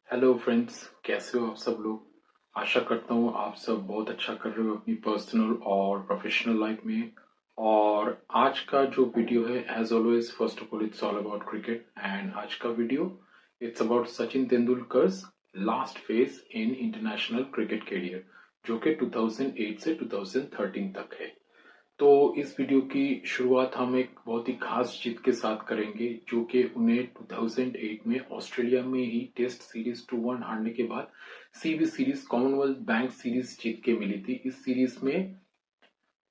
Hello friends, कैसे हो आप सब लोग। आशा करता हूँ आप सब बहुत अच्छा कर रहे हो अपनी पर्सनल और प्रोफेशनल लाइफ में। और आज का जो वीडियो है, as always, first of all it's all about cricket. And आज का video it's about Sachin Tendulkar's last phase in international cricket career, जो कि 2008 से 2013 तक है। तो इस वीडियो की शुरुआत हम एक बहुत ही खास जीत के साथ करेंगे, जो कि उन्हें 2008 में ऑस्ट्रेलिया में ही टेस्ट सीरीज 2-1 हारने के बाद CB series, Commonwealth Bank series जीत के मिली थी। इस सीरीज में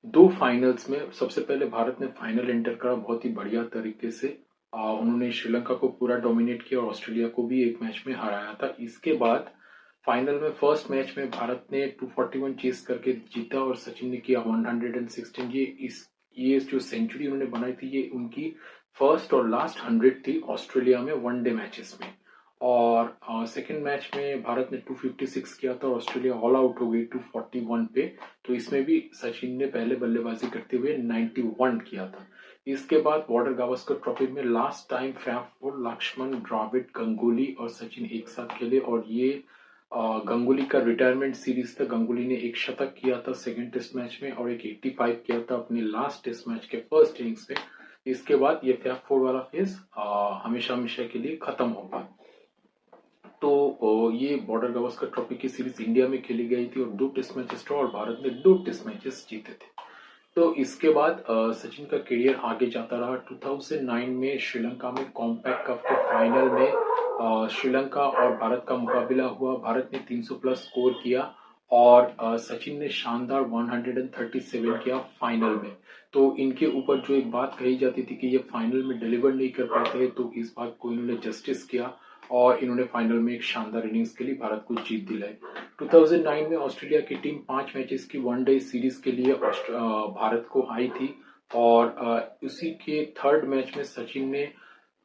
दो फाइनल्स में सबसे पहले भारत ने फाइनल एंटर करा बहुत ही बढ़िया तरीके से। उन्होंने श्रीलंका को पूरा डोमिनेट किया और ऑस्ट्रेलिया को भी एक मैच में हराया था। इसके बाद फाइनल में फर्स्ट मैच में भारत ने 241 चेस करके जीता और सचिन ने किया 116। ये जो सेंचुरी उन्होंने बनाई थी, ये उनकी फर्स्ट और लास्ट 100 थी ऑस्ट्रेलिया में वनडे मैचेस में। और सेकंड मैच में भारत ने 256 किया था और ऑस्ट्रेलिया ऑल आउट हो गई 241 पे। तो इसमें भी सचिन ने पहले बल्लेबाजी करते हुए 91 किया था। इसके बाद बॉर्डर गावस्कर ट्रॉफी में last time fab four Laxman, Dravid, Ganguly और सचिन एक साथ खेले। और ये गंगुली का रिटायरमेंट सीरीज था। गंगुली ने एक शतक किया था सेकंड टेस्ट मैच में और एक 85 किया था अपने लास्ट टेस्ट मैच के फर्स्ट इनिंग्स में। इसके बाद ये फैफ फोर वाला फेज हमेशा हमेशा के लिए खत्म होगा। तो ये बॉर्डर गावस्कर ट्रॉफी की सीरीज इंडिया में खेली गई थी और दो टेस्ट मैचेस ड्रॉ और भारत ने दो टेस्ट मैचेस जीते थे। तो इसके बाद सचिन का करियर आगे जाता रहा। 2009 में श्रीलंका में कॉम्पैक्ट कप के फाइनल में श्रीलंका और भारत का मुकाबला हुआ। भारत ने 300 प्लस स्कोर किया और सचिन ने शानदार 137 किया फाइनल में। तो इनके ऊपर जो एक बात कही जाती थी कि ये फाइनल में डिलीवर नहीं कर पाते, तो इस बात को इन्होंने जस्टिस किया और इन्होंने फाइनल में एक शानदार इनिंग्स के लिए भारत को जीत दिलाई। 2009 में ऑस्ट्रेलिया की टीम 5 मैचेस की वनडे सीरीज के लिए भारत को आई थी और उसी के थर्ड मैच में सचिन ने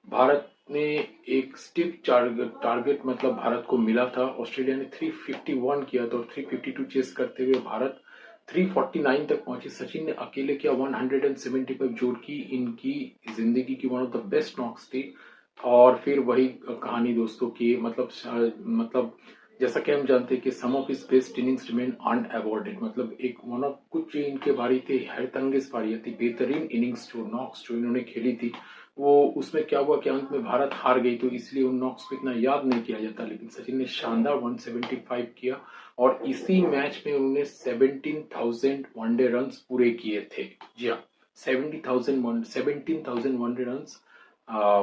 भारत ने एक स्टिफ टारगेट मतलब भारत को मिला था। ऑस्ट्रेलिया ने 351 किया था और 352 चेस करते हुए भारत 349 तक पहुंची। सचिन ने अकेले किया 175, जो कि इनकी जिंदगी की one of the best knocks थी। और फिर वही कहानी दोस्तों की, मतलब जैसा कि हम जानते हैं कि some of his best innings remain unawarded. मतलब एक वन ऑफ कुछ जो इनके बारी थे, हैरतअंगेज पारियां थी, बेहतरीन इनिंग्स जो नॉक्स जो इन्होंने खेली थी, वो उसमें क्या हुआ कि अंत में भारत हार गई, तो इसलिए उन नॉक्स को इतना याद नहीं किया जाता। लेकिन सचिन ने शानदार 175 किया और इसी मैच में उन्होंने 17,000 वनडे रन पूरे किए थे। जी हाँ, 17,000 one day run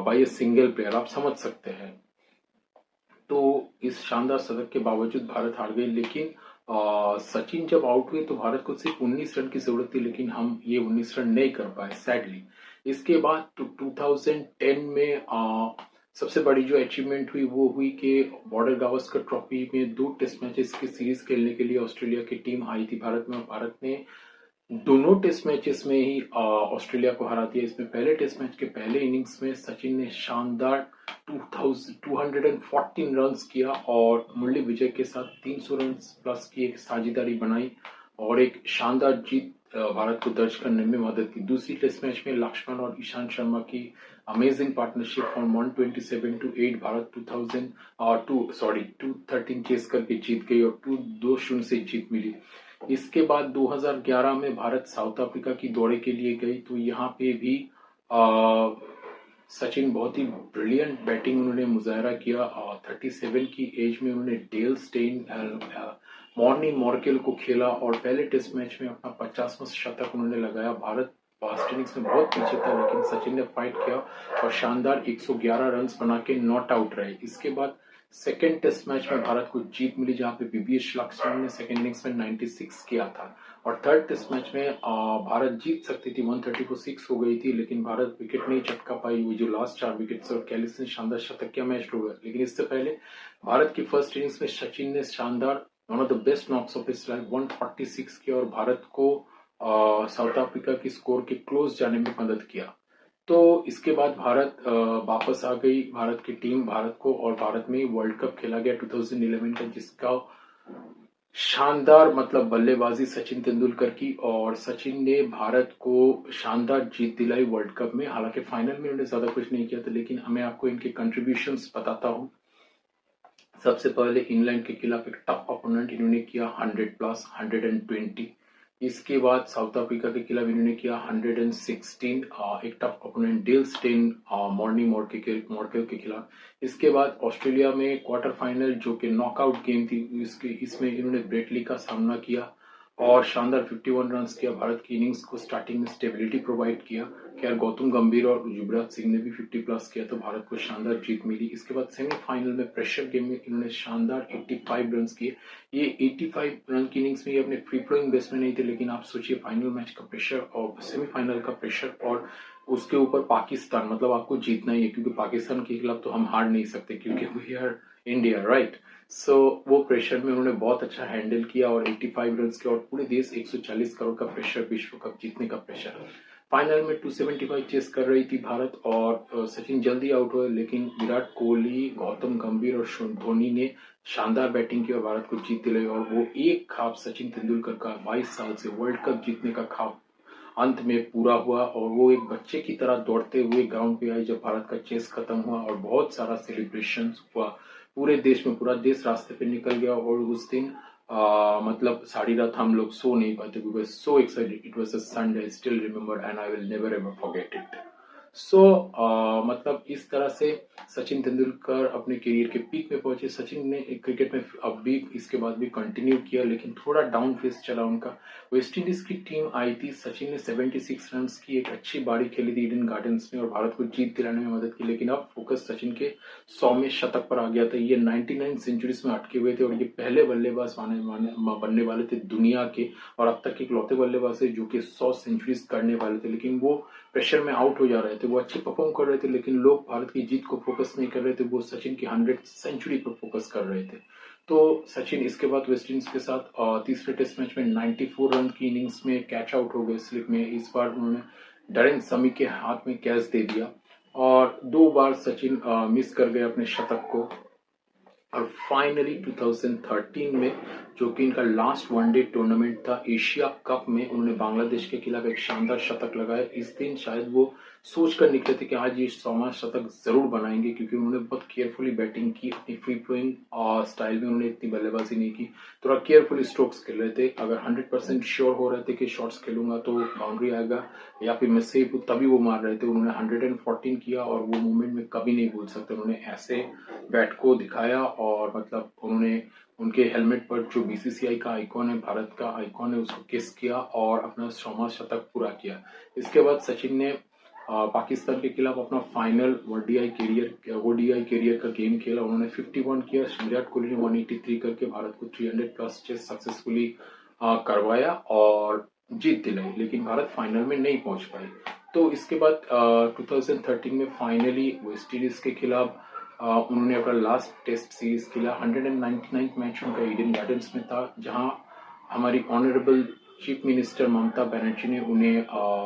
by a single player, आप समझ सकते हैं। तो इस शानदार शतक के बावजूद भारत हार गई। लेकिन सचिन जब आउट हुए तो भारत को सिर्फ 19 रन की जरूरत थी, लेकिन हम ये 19 रन नहीं कर पाए सैडली। इसके बाद 2010 में सबसे बड़ी जो अचीवमेंट हुई वो हुई कि बॉर्डर गावस्कर ट्रॉफी में दो टेस्ट मैचेस की सीरीज खेलने के लिए ऑस्ट्रेलिया की टीम आई थी भारत में और भारत ने दोनों टेस्ट मैचेस में ही ऑस्ट्रेलिया को हरा दिया। इसमें पहले टेस्ट मैच के पहले इनिंग्स में सचिन ने शानदार 214 रन किया और मुरली विजय के साथ 300 रन प्लस की एक साझेदारी बनाई और एक शानदार जीत भारत को दर्ज करने में मदद की। दूसरी टेस्ट मैच में लक्ष्मण और ईशांत शर्मा की amazing partnership from 127 to 8 Bharat 213 chase करके जीत गई और 2-0 से जीत मिली। इसके बाद 2011 में भारत साउथ अफ्रीका की दौरे के लिए गई, तो यहाँ पे भी सचिन बहुत ही ब्रिलियंट बैटिंग उन्होंने मुजाहरा किया और 37 की एज में उन्होंने डेल स्टेन, मॉर्नी मॉर्केल को खेला और पहले टेस्ट मैच में अपना 50वां शतक उन्होंने लगाया। भारत फास्ट इनिंग्स में बहुत पीछे था, लेकिन सचिन ने फाइट किया और शानदार 111 रन बना के नॉट आउट रहे। इसके बाद सेकेंड टेस्ट मैच में भारत को जीत मिली, जहां पे बीबीएस लक्ष्मण ने सेकेंड इनिंग्स में 96 किया था और थर्ड टेस्ट मैच में भारत जीत सकती थी, 130 को 6 हो गई थी, लेकिन भारत विकेट नहीं चटका पाई। वो जो लास्ट 4 विकेट और कैलिस ने शानदार शतक किया, मैच ड्रॉ हुआ। लेकिन इससे पहले भारत की फर्स्ट इनिंग्स में सचिन ने शानदार one of the best knocks of his life 146 किया और भारत को साउथ अफ्रीका की स्कोर के क्लोज जाने में मदद किया। तो इसके बाद भारत वापस आ गई, भारत की टीम भारत को, और भारत में वर्ल्ड कप खेला गया 2011 का, जिसका शानदार मतलब बल्लेबाजी सचिन तेंदुलकर की, और सचिन ने भारत को शानदार जीत दिलाई वर्ल्ड कप में। हालांकि फाइनल में उन्होंने ज्यादा कुछ नहीं किया था, लेकिन मैं आपको इनके कंट्रीब्यूशंस बताता हूं। सबसे पहले इंग्लैंड के खिलाफ एक टफ अपोनेंट इन्होंने किया 100+, 120। इसके बाद साउथ अफ्रीका के खिलाफ इन्होंने किया 116, एक tough opponent Dale Steyn Morkel के खिलाफ। इसके बाद ऑस्ट्रेलिया में क्वार्टर फाइनल जो कि नॉकआउट गेम थी, इसमें इन्होंने ब्रेटली का सामना किया और शानदार 51 रन किया। भारत की इनिंग्स को स्टार्टिंग में स्टेबिलिटी प्रोवाइड किया। खैर गौतम गंभीर और युवराज सिंह ने भी 50+ किया तो भारत को शानदार जीत मिली। इसके बाद सेमीफाइनल में प्रेशर गेम में इन्होंने शानदार 85 रन किए। ये 85 रन की इनिंग्स में ये अपने फ्री फ्लोइंग बेस में नहीं थे, लेकिन आप सोचिए फाइनल मैच का प्रेशर और सेमीफाइनल का प्रेशर और उसके ऊपर पाकिस्तान, मतलब आपको जीतना ही है क्योंकि पाकिस्तान के खिलाफ तो हम हार नहीं सकते क्योंकि वी आर इंडिया, राइट। सो वो प्रेशर में उन्होंने बहुत अच्छा हैंडल किया और 85 रन के और पूरे देश 140 करोड़ का प्रेशर, विश्व कप जीतने का प्रेशर। फाइनल में 275 चेस कर रही थी भारत और सचिन जल्दी आउट हुए, लेकिन विराट कोहली, गौतम गंभीर और धोनी ने शानदार बैटिंग की और भारत को जीत दिलाई। और वो एक ख्वाब सचिन तेंदुलकर का 22 साल से वर्ल्ड कप जीतने का ख्वाब अंत में पूरा हुआ और वो एक बच्चे की तरह दौड़ते हुए ग्राउंड पे आए जब भारत का चेस खत्म हुआ और बहुत सारा सेलिब्रेशन हुआ पूरे देश में। पूरा देश रास्ते पे निकल गया और उस दिन मतलब सारी रात हम लोग सो नहीं पाते। We were so excited, it was a Sunday, I still remember and I will never ever forget it. So मतलब इस तरह से सचिन तेंदुलकर अपने करियर के पीक में पहुंचे। सचिन ने क्रिकेट में अब भी इसके बाद भी कंटिन्यू किया, लेकिन थोड़ा डाउन फेस चला उनका। वेस्ट इंडीज की टीम आई थी, सचिन ने 76 रन की एक अच्छी बारी खेली थी ईडन गार्डन्स में और भारत को जीत दिलाने में मदद की, लेकिन अब फोकस सचिन के 100वें शतक पर आ गया था। ये 99 सेंचुरीज में अटके हुए थे और ये पहले बल्लेबाज बनने वाले थे दुनिया के और अब तक के इकलौते बल्लेबाज थे जो कि 100 सेंचुरीज करने वाले थे, लेकिन वो प्रेशर में आउट हो जा रहे थे। वो अच्छे परफॉर्म कर रहे थे लेकिन लोग भारत की जीत को फोकस नहीं कर रहे थे, वो सचिन की 100 सेंचुरी पर फोकस कर रहे थे। तो सचिन इसके बाद वेस्टइंडीज के साथ तीसरे टेस्ट मैच में 94 रन की इनिंग्स में कैच आउट हो गए स्लिप में। इस बार उन्होंने डरेन समी के हाथ में कैच दे दिया और 2 बार सचिन मिस कर गए अपने शतक को। और फाइनली 2013 में जो कि इनका लास्ट वनडे टूर्नामेंट था एशिया कप में, उन्होंने बांग्लादेश के खिलाफ एक शानदार शतक लगाया। इस दिन शायद वो सोच कर निकले थे कि आज ये 100वां शतक जरूर बनाएंगे क्योंकि उन्होंने बहुत केयरफुली बैटिंग की। अपनी फ्री फ्लोइंग स्टाइल में उन्होंने इतनी बल्लेबाजी नहीं की, थोड़ा केयरफुली स्ट्रोक्स खेल रहे थे। अगर 100% श्योर हो रहे थे कि शॉट्स खेलूंगा तो बाउंड्री आएगा या फिर मैं सेफ हूं, तभी वो मार रहे थे। उन्होंने 114 किया और वो मूवमेंट में कभी नहीं भूल सकते। उन्होंने ऐसे बैट को दिखाया और मतलब उन्होंने उनके हेलमेट पर जो बीसीसीआई का आइकॉन है, भारत का आइकॉन है, उसको किस किया और अपना 100वां शतक पूरा किया। इसके बाद सचिन ने पाकिस्तान के खिलाफ अपना फाइनल ओडीआई करियर का गेम खेला। उन्होंने 51 किया। विराट कोहली ने 183 करके भारत को 300+ चेस सक्सेसफुली करवाया और जीत दिलाई, लेकिन भारत फाइनल में नहीं पहुंच पाई। तो इसके बाद 2013 में फाइनली वेस्ट इंडीज के खिलाफ उन्होंने अपना लास्ट टेस्ट सीरीज खेला। 199 मैच उनका ईडन गार्डन्स में था जहां हमारी honourable chief minister Mamata Banerjee ने उन्हें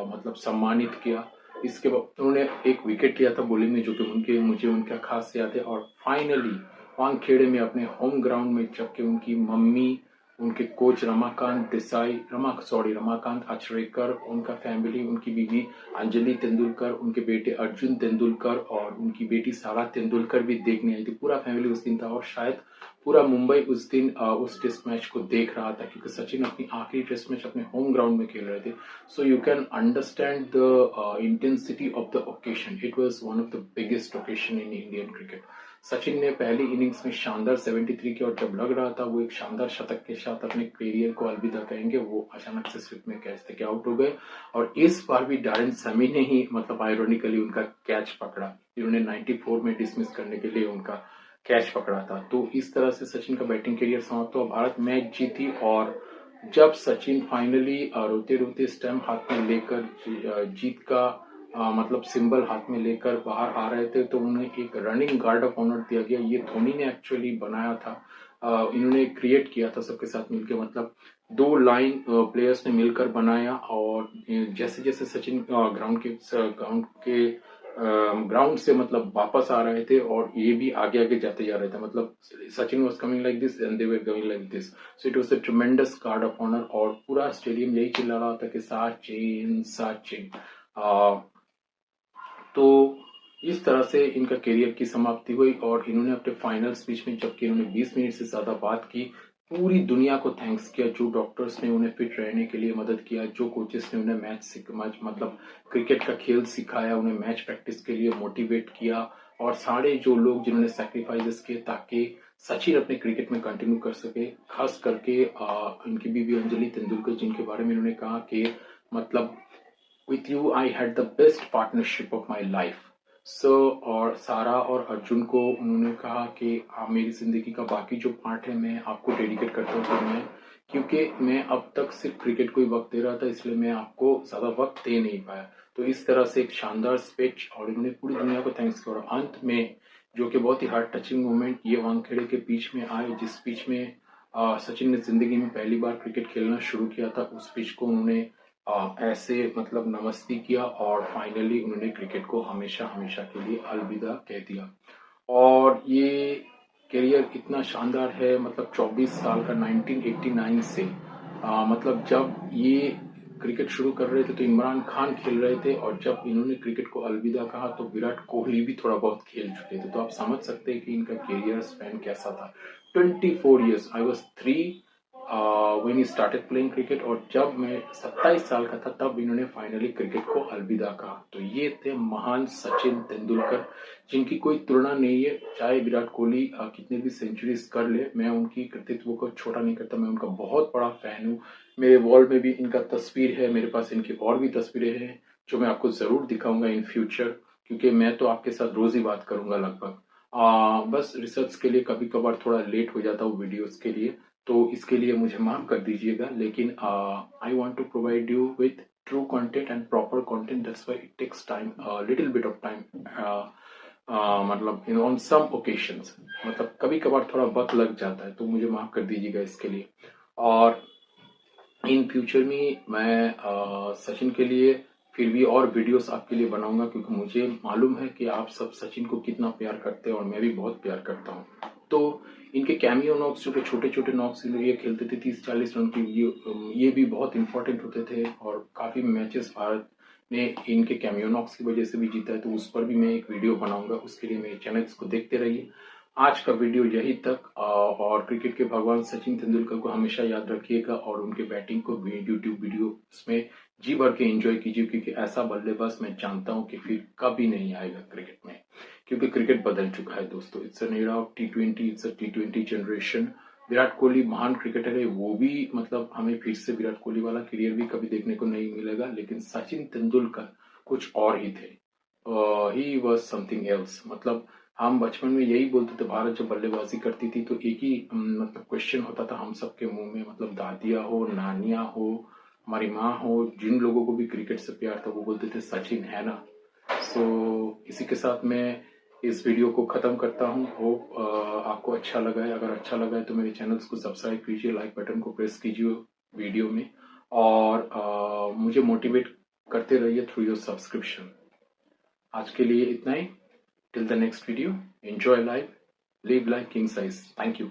मतलब सम्मानित किया। इसके बाद उन्होंने एक विकेट लिया था बॉलिंग में जो कि मुझे उनका खास याद है। और फाइनली वानखेड़े में अपने होम ग्राउंड में जबकि उनकी मम्मी, उनके कोच रमाकांत अचरेकर, उनका फैमिली, उनकी बीवी अंजलि तेंदुलकर, उनके बेटे अर्जुन तेंदुलकर और उनकी बेटी सारा तेंदुलकर भी देखने आई थी। पूरा फैमिली उस दिन था और शायद पूरा मुंबई उस दिन उस टेस्ट मैच को देख रहा था क्योंकि सचिन अपनी आखिरी टेस्ट मैच अपने होम ग्राउंड में खेल रहे थे। So you can understand the intensity of the occasion. It was one of the biggest occasion in Indian cricket. Sachin ने पहली इनिंग्स में शानदार 73 की और जब लग रहा था वो एक शानदार शतक के साथ अपने करियर को अलविदा कहेंगे, वो अचानक से स्लिप में कैच थे आउट हो गए। और इस बार भी डैरेन समी ने ही मतलब आयरोनिकली उनका कैच पकड़ा। इन्होंने 94 में डिसमिस करने के लिए उनका कैच पकड़ा था। तो इस तरह से सचिन का बैटिंग करियर समाप्त हुआ। भारत मैच जीती और जब सचिन फाइनली रोते रोते स्टैम्प हाथ में लेकर जीत का मतलब सिंबल हाथ में लेकर बाहर आ रहे थे तो उन्हें एक रनिंग गार्ड ऑफ ऑनर दिया गया। ये धोनी ने एक्चुअली बनाया था, इन्होंने क्रिएट किया था सबके साथ मिलकर। मतलब 2 लाइन प्लेयर्स ने मिलकर बनाया और जैसे जैसे सचिन ग्राउंड से मतलब वापस आ रहे थे और ये भी आगे आगे जाते जा रहे थे। मतलब Sachin was coming like this and they were going like this. So it was a tremendous guard of honour और पूरा स्टेडियम यही चिल्ला रहा था कि सचिन सचिन। तो इस तरह से इनका करियर की समाप्ति हुई और इन्होंने अपने फाइनल स्पीच में, जबकि इन्होंने 20 मिनट से ज्यादा बात की, पूरी दुनिया को थैंक्स किया, जो डॉक्टर्स ने उन्हें फिट रहने के लिए मदद किया, जो कोचेस ने उन्हें मैच मतलब क्रिकेट का खेल सिखाया, उन्हें मैच प्रैक्टिस के लिए मोटिवेट किया, और सारे जो लोग जिन्होंने सैक्रिफाइसेस किए ताकि सचिन अपने क्रिकेट में कंटिन्यू कर सके। खास करके इनकी बीवी अंजलि तेंदुलकर, जिनके बारे में इन्होंने कहा कि मतलब with you I had the best partnership of my life. So और सारा और अर्जुन को उन्होंने कहा कि मेरी जिंदगी का बाकी जो पार्ट है मैं आपको डेडिकेट करता हूँ, तो मैं, क्योंकि मैं अब तक सिर्फ क्रिकेट को ही वक्त दे रहा था, इसलिए मैं आपको ज्यादा वक्त दे नहीं पाया। तो इस तरह से एक शानदार स्पीच, और इन्होंने पूरी दुनिया को थैंक्स किया। और अंत में जो कि बहुत ही हार्ट टचिंग मोमेंट, ये वानखेड़े के बीच में आए, जिस बीच में सचिन ने जिंदगी में पहली बार क्रिकेट खेलना शुरू किया था, उस पिच को उन्होंने ऐसे मतलब नमस्ते किया, और फाइनली उन्होंने क्रिकेट को हमेशा हमेशा के लिए अलविदा कह दिया। और ये करियर इतना शानदार है, मतलब 24 साल का, 1989 से मतलब जब ये क्रिकेट शुरू कर रहे थे तो इमरान खान खेल रहे थे, और जब इन्होंने क्रिकेट को अलविदा कहा तो विराट कोहली भी थोड़ा बहुत खेल चुके थे। तो आप समझ सकते हैं कि इनका करियर स्पैन कैसा था। 24 years, I was 3 when he started playing cricket, और जब मैं 27 साल का था तब इन्होंने फाइनली क्रिकेट को अलविदा कहा। तो ये थे महान सचिन तेंदुलकर, जिनकी कोई तुलना नहीं है। चाहे विराट कोहली कितने भी सेंचुरीज कर ले, मैं उनकी कृतित्व को छोटा नहीं करता, मैं उनका बहुत बड़ा फैन हूँ। मेरे वॉल में भी इनका तस्वीर है, मेरे पास इनकी और भी तस्वीरें हैं जो मैं आपको जरूर दिखाऊंगा इन फ्यूचर, क्योंकि मैं तो आपके साथ रोज ही बात करूंगा लगभग। बस रिसर्च के लिए कभी कभार थोड़ा लेट हो जाता हूँ वीडियोस के लिए, तो इसके लिए मुझे माफ कर दीजिएगा। लेकिन I want to provide you with true content and proper content, that's why it takes time, little bit of time, मतलब इन ऑन सम ओकेशंस, मतलब कभी कभार थोड़ा वक्त लग जाता है, तो मुझे माफ कर दीजिएगा इसके लिए। और इन फ्यूचर में मैं सचिन के लिए फिर भी और वीडियोस आपके लिए बनाऊंगा, क्योंकि मुझे मालूम है कि आप सब सचिन को कितना प्यार करते हैं, और मैं भी बहुत प्यार करता हूं। तो इनके कैमियो नॉक्स, जो कि छोटे छोटे नॉक्स ये खेलते थे 30-40 रन की, ये भी बहुत इंपॉर्टेंट होते थे, और काफी मैचेस भारत ने इनके कैमियो नॉक्स की वजह से भी जीता है। तो उस पर भी मैं एक वीडियो बनाऊंगा, उसके लिए मेरे चैनल्स को देखते रहिए। आज का वीडियो यही तक, और क्रिकेट के भगवान सचिन तेंदुलकर को हमेशा याद रखिएगा, और उनके बैटिंग को भी यूट्यूब वीडियो में जी भर के एंजॉय कीजिए, क्योंकि ऐसा बल्लेबाज मैं जानता हूं कि फिर कभी नहीं आएगा क्रिकेट में, क्योंकि क्रिकेट बदल चुका है दोस्तों। It's an era of T20, it's a T20 generation. Virat Kohli महान क्रिकेटर है, वो भी मतलब हमें फिर से विराट कोहली वाला करियर भी कभी देखने को नहीं मिलेगा, लेकिन सचिन तेंदुलकर कुछ और ही थे। He was something else. मतलब हम बचपन में यही बोलते थे, भारत जब बल्लेबाजी करती थी तो एक ही मतलब क्वेश्चन होता था हम सबके मुंह में, मतलब दादिया हो, नानिया हो, हमारी माँ हो, जिन लोगों को भी क्रिकेट से प्यार था वो बोलते थे सचिन है ना। इसी के साथ मैं इस वीडियो को खत्म करता हूँ। होप आपको अच्छा लगा है। अगर अच्छा लगा है तो मेरे चैनल्स को सब्सक्राइब कीजिए, लाइक बटन को प्रेस कीजिए वीडियो में, और मुझे मोटिवेट करते रहिए थ्रू योर सब्सक्रिप्शन। आज के लिए इतना ही। Till the next video, enjoy life, live life king size. Thank you.